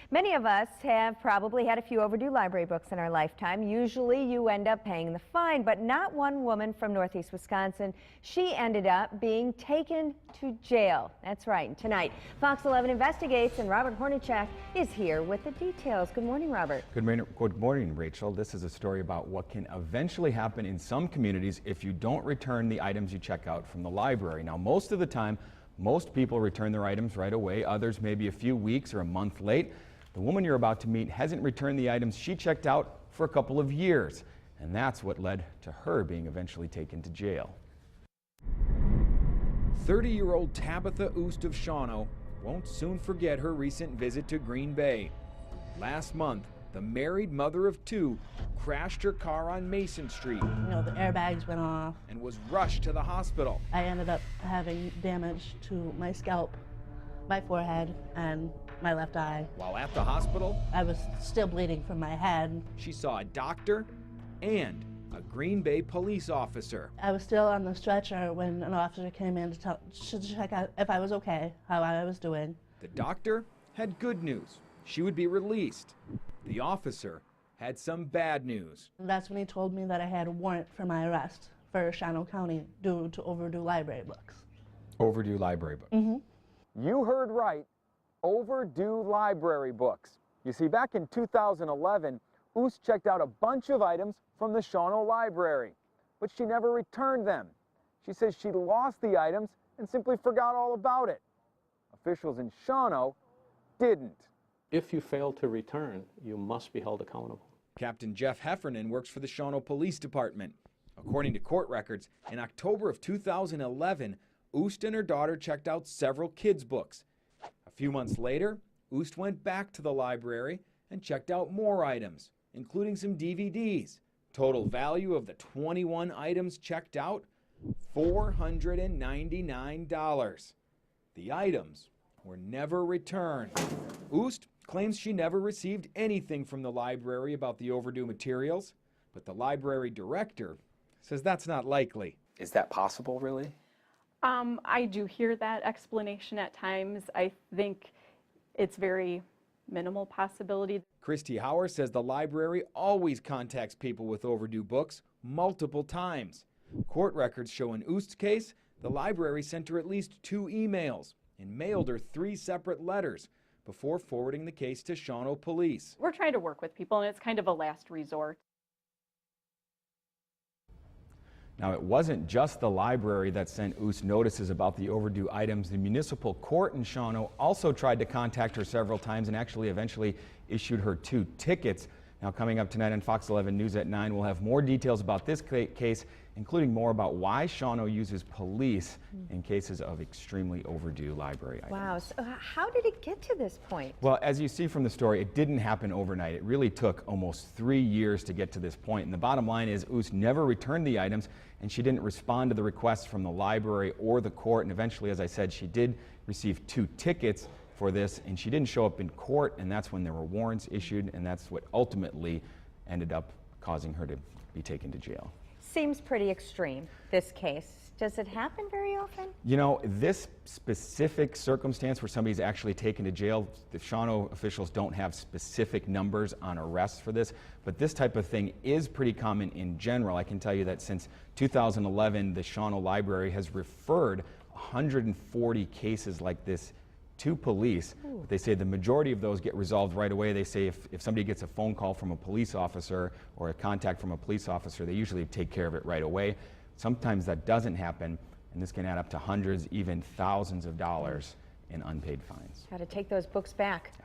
Many of us have probably had a few overdue library books in our lifetime. Usually you end up paying the fine, but not one woman from Northeast Wisconsin. She ended up being taken to jail. That's right. And tonight, Fox 11 investigates, and Robert Hornacek is here with the details. Good morning, Robert. Good morning, Rachel. This is a story about what can eventually happen in some communities if you don't return the items you check out from the library. Now, most of the time, most people return their items right away. Others maybe a few weeks or a month late. The woman you're about to meet hasn't returned the items she checked out for a couple of years, and that's what led to her being eventually taken to jail. 30-year-old Tabitha Oost of Shawano won't soon forget her recent visit to Green Bay. Last month, the married mother of two crashed her car on Mason Street. The airbags went off and was rushed to the hospital. I ended up having damage to my scalp, my forehead, and my left eye. While at the hospital, I was still bleeding from my head. She saw a doctor and a Green Bay police officer. I was still on the stretcher when an officer came in to check out if I was okay, how I was doing. The doctor had good news. She would be released. The officer had some bad news. That's when he told me that I had a warrant for my arrest for Shawano County due to overdue library books. Overdue library books. Mm-hmm. You heard right. Overdue library books. You see, back in 2011, Oost checked out a bunch of items from the Shawano Library, but she never returned them. She says she lost the items and simply forgot all about it. Officials in Shawano didn't. If you fail to return, you must be held accountable. Captain Jeff Heffernan works for the Shawano Police Department. According to court records, in October of 2011, Oost and her daughter checked out several kids' books. A few months later, Oost went back to the library and checked out more items, including some DVDs. Total value of the 21 items checked out, $499. The items were never returned. Oost claims she never received anything from the library about the overdue materials, but the library director says that's not likely. Is that possible, really? I do hear that explanation at times. I think it's very minimal possibility. Christy Hauer says the library always contacts people with overdue books multiple times. Court records show in Oost's case, the library sent her at least 2 emails and mailed her 3 separate letters before forwarding the case to Shawano Police. We're trying to work with people, and it's kind of a last resort. Now, it wasn't just the library that sent Oost notices about the overdue items. The municipal court in Shawano also tried to contact her several times and actually eventually issued her 2 tickets. Now, coming up tonight on Fox 11 News at 9, we'll have more details about this case, including more about why Shawano uses police in cases of extremely overdue library items. Wow. So how did it get to this point? Well, as you see from the story, it didn't happen overnight. It really took almost 3 years to get to this point. And the bottom line is Oost never returned the items, and she didn't respond to the requests from the library or the court. And eventually, as I said, she did receive 2 tickets for this, and she didn't show up in court, and that's when there were warrants issued, and that's what ultimately ended up causing her to be taken to jail. Seems pretty extreme, this case. Does it happen very often? You know, this specific circumstance where somebody's actually taken to jail, the Shawano officials don't have specific numbers on arrests for this, but this type of thing is pretty common in general. I can tell you that since 2011, the Shawano Library has referred 140 cases like this to police. They say the majority of those get resolved right away. They say if somebody gets a phone call from a police officer or a contact from a police officer, they usually take care of it right away. Sometimes that doesn't happen, and this can add up to hundreds, even thousands of dollars in unpaid fines. Got to take those books back.